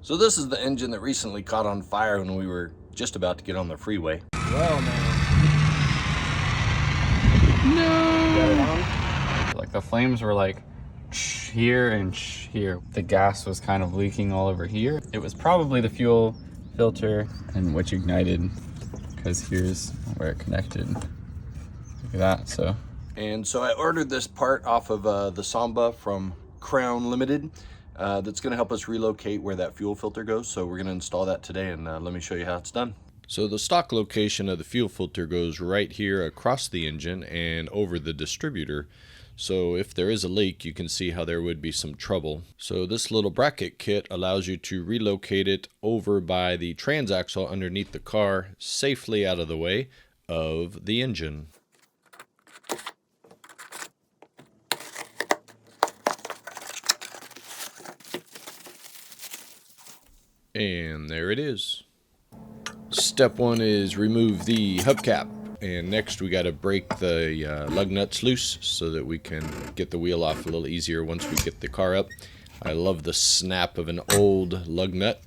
So this is the engine that recently caught on fire when we were just about to get on the freeway. Well, man. No! Got it on? Like the flames were like here and here. The gas was kind of leaking all over here. It was probably the fuel filter and which ignited, because here's where it connected. Look at that. And so I ordered this part off of the Samba from Crown Limited. That's going to help us relocate where that fuel filter goes. So we're going to install that today, and let me show you how it's done. So the stock location of the fuel filter goes right here across the engine and over the distributor. So if there is a leak, you can see how there would be some trouble. So this little bracket kit allows you to relocate it over by the transaxle underneath the car, safely out of the way of the engine. And there it is. Step one is remove the hubcap. And next we got to break the lug nuts loose so that we can get the wheel off a little easier once we get the car up. I love the snap of an old lug nut.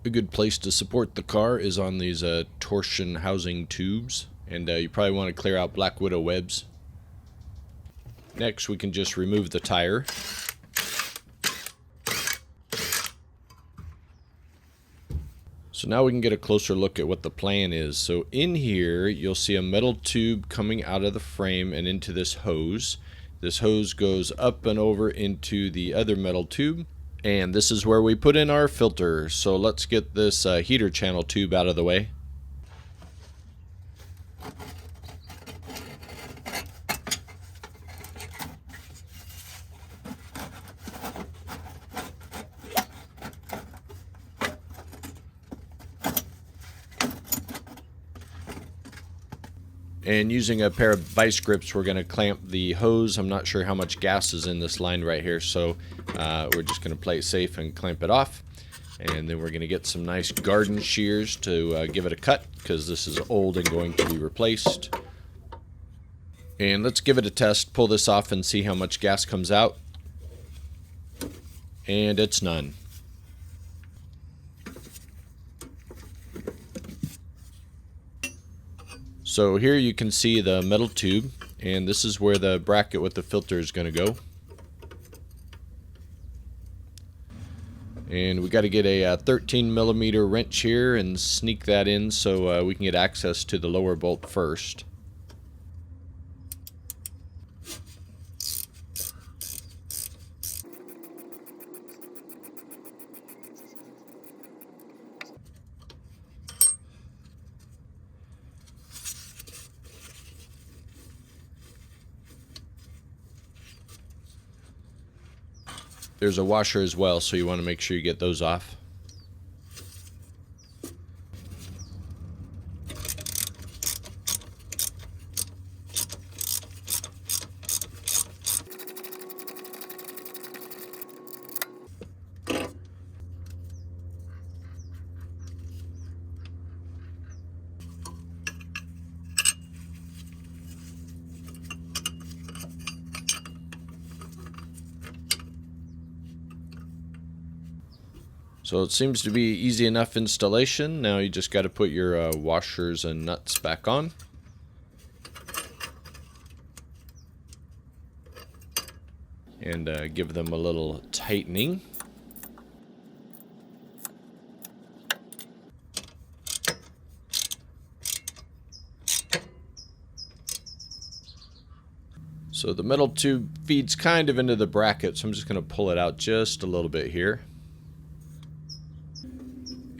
A good place to support the car is on these torsion housing tubes, and you probably want to clear out Black Widow webs. Next we can just remove the tire. So now we can get a closer look at what the plan is. So in here you'll see a metal tube coming out of the frame and into this hose. This hose goes up and over into the other metal tube. And this is where we put in our filter. So let's get this heater channel tube out of the way. And using a pair of vice grips, we're going to clamp the hose. I'm not sure how much gas is in this line right here, so we're just going to play it safe and clamp it off. And then we're going to get some nice garden shears to give it a cut, because this is old and going to be replaced. And let's give it a test, pull this off and see how much gas comes out. And it's none. So here you can see the metal tube, and this is where the bracket with the filter is going to go. And we got to get a 13 millimeter wrench here and sneak that in so we can get access to the lower bolt first. There's a washer as well, so you want to make sure you get those off. So it seems to be easy enough installation. Now you just got to put your washers and nuts back on. And give them a little tightening. So the metal tube feeds kind of into the bracket, so I'm just going to pull it out just a little bit here.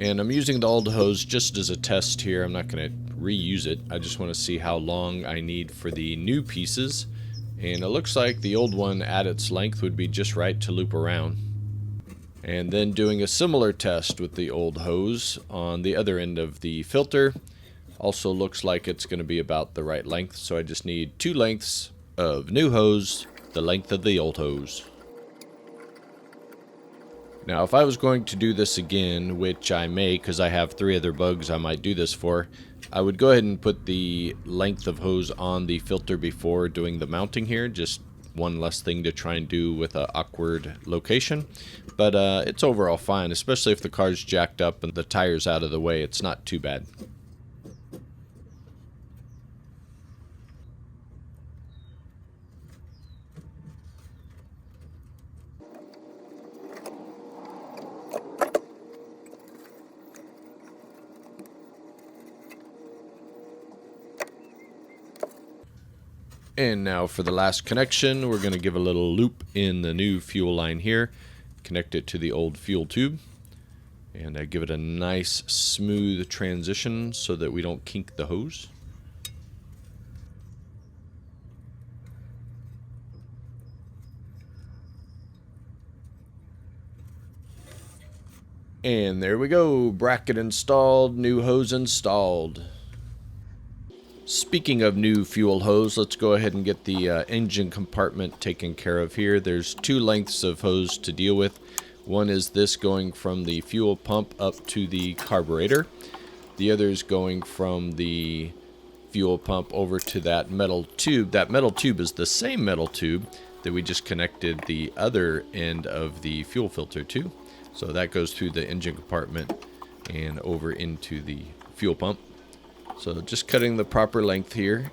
And I'm using the old hose just as a test here. I'm not going to reuse it. I just want to see how long I need for the new pieces. And it looks like the old one at its length would be just right to loop around. And then doing a similar test with the old hose on the other end of the filter. Also looks like it's going to be about the right length, so I just need 2 lengths of new hose, the length of the old hose. Now, if I was going to do this again, which I may because I have 3 other bugs I might do this for, I would go ahead and put the length of hose on the filter before doing the mounting here. Just one less thing to try and do with an awkward location. But it's overall fine, especially if the car's jacked up and the tire's out of the way. It's not too bad. And now for the last connection, we're going to give a little loop in the new fuel line here, connect it to the old fuel tube, and give it a nice smooth transition so that we don't kink the hose. And there we go, bracket installed, new hose installed. Speaking of new fuel hose, let's go ahead and get the engine compartment taken care of here. There's 2 lengths of hose to deal with. One is this going from the fuel pump up to the carburetor. The other is going from the fuel pump over to that metal tube. That metal tube is the same metal tube that we just connected the other end of the fuel filter to. So that goes through the engine compartment and over into the fuel pump. So just cutting the proper length here.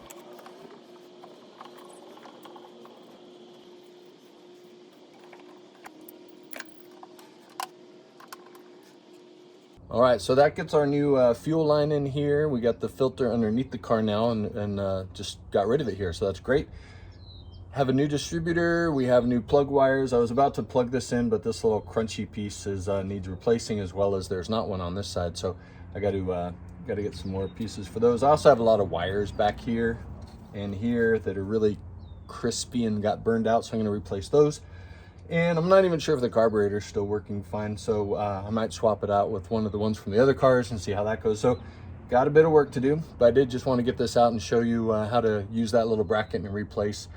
All right, so that gets our new fuel line in here. We got the filter underneath the car now and just got rid of it here, so that's great. Have a new distributor, we have new plug wires. I was about to plug this in, but this little crunchy piece needs replacing, as well as there's not one on this side, so I got to get some more pieces for those. I also have a lot of wires back here and here that are really crispy and got burned out, so I'm going to replace those. And I'm not even sure if the carburetor is still working fine, so I might swap it out with one of the ones from the other cars and see how that goes. So got a bit of work to do, but I did just want to get this out and show you how to use that little bracket and replace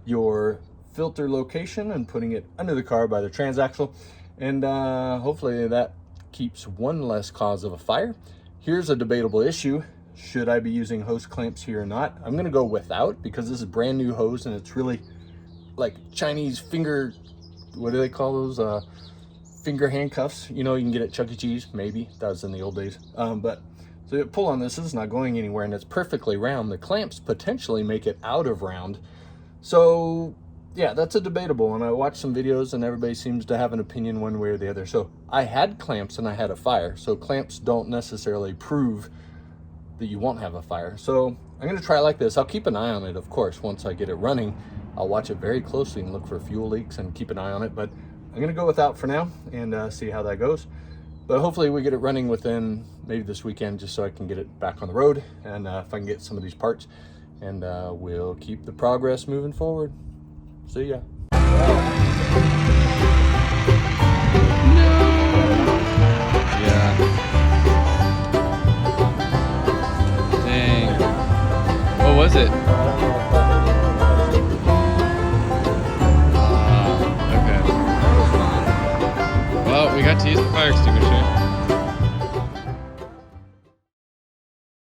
your filter location and putting it under the car by the transaxle. And hopefully that keeps one less cause of a fire. Here's a debatable issue. Should I be using hose clamps here or not? I'm gonna go without, because this is brand new hose and it's really like Chinese finger, what do they call those? Finger handcuffs. You know, you can get at Chuck E. Cheese, maybe. That was in the old days. But so you pull on this is not going anywhere and it's perfectly round. The clamps potentially make it out of round. So yeah, that's a debatable, and I watched some videos and everybody seems to have an opinion one way or the other. So I had clamps and I had a fire. So clamps don't necessarily prove that you won't have a fire. So I'm gonna try like this. I'll keep an eye on it, of course. Once I get it running, I'll watch it very closely and look for fuel leaks and keep an eye on it. But I'm gonna go without for now and see how that goes. But hopefully we get it running within maybe this weekend, just so I can get it back on the road, and if I can get some of these parts, and we'll keep the progress moving forward. See ya. Yeah. Dang. What was it? Okay. Well, we got to use the fire extinguisher.